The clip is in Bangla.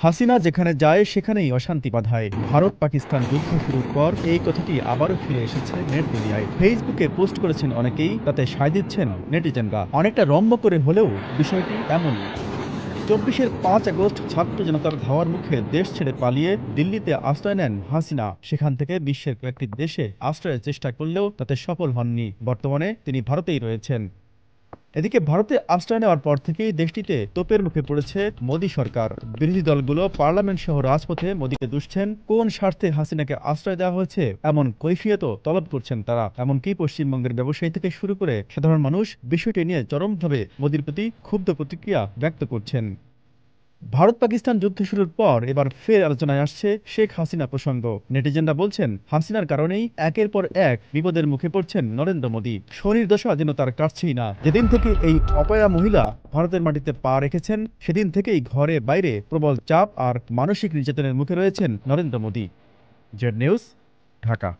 হাসিনা যেখানে যায় সেখানেই অশান্তি বাধায়। ভারত পাকিস্তান যুদ্ধ শুরুর পর এই কথাটি আবারও ফিরে এসেছে নেট দুনিয়ায়। ফেসবুকে পোস্ট করেছেন অনেকেই, তাতে সায় দিচ্ছেন নেটিজেনরা। অনেকটা রম্য করে হলেও বিষয়টি এমনই। ২৪-এর ৫ আগস্ট ছাত্র জনতার ধাওয়ার মুখে দেশ ছেড়ে পালিয়ে দিল্লিতে আশ্রয় নেন হাসিনা। সেখান থেকে বিশ্বের কয়েকটি দেশে আশ্রয়ের চেষ্টা করলেও তাতে সফল হননি। বর্তমানে তিনি ভারতেই রয়েছেন। এদিকে ভারতে আশ্রয় নেওয়ার পর থেকেই দেশটিতে তোপের মুখে পড়েছে মোদী সরকার। বিরোধী দলগুলো পার্লামেন্ট সহ রাজপথে মোদীকে দুষছেন। কোন স্বার্থে হাসিনাকে আশ্রয় দেওয়া হয়েছে এমন কৈফিয়তও তলব করছেন তারা। এমনকি পশ্চিমবঙ্গের ব্যবসায়ী থেকে শুরু করে সাধারণ মানুষ বিষয়টি নিয়ে চরমভাবে মোদীর প্রতি ক্ষুব্ধ প্রতিক্রিয়া ব্যক্ত করছেন। ভারত পাকিস্তান যুদ্ধ শুরুর পর এবার ফের আলোচনায় আসছে শেখ হাসিনা প্রসঙ্গ। নেটিজেনরা বলছেন, হাসিনার কারণেই একের পর এক বিপদের মুখে পড়ছেন নরেন্দ্র মোদী। শনির দশা যেন তার কাটছেই না। যেদিন থেকে এই অপয়া মহিলা ভারতের মাটিতে পা রেখেছেন সেদিন থেকেই ঘরে বাইরে প্রবল চাপ আর মানসিক নির্যাতনের মুখে রয়েছেন নরেন্দ্র মোদী। Z news, Dhaka.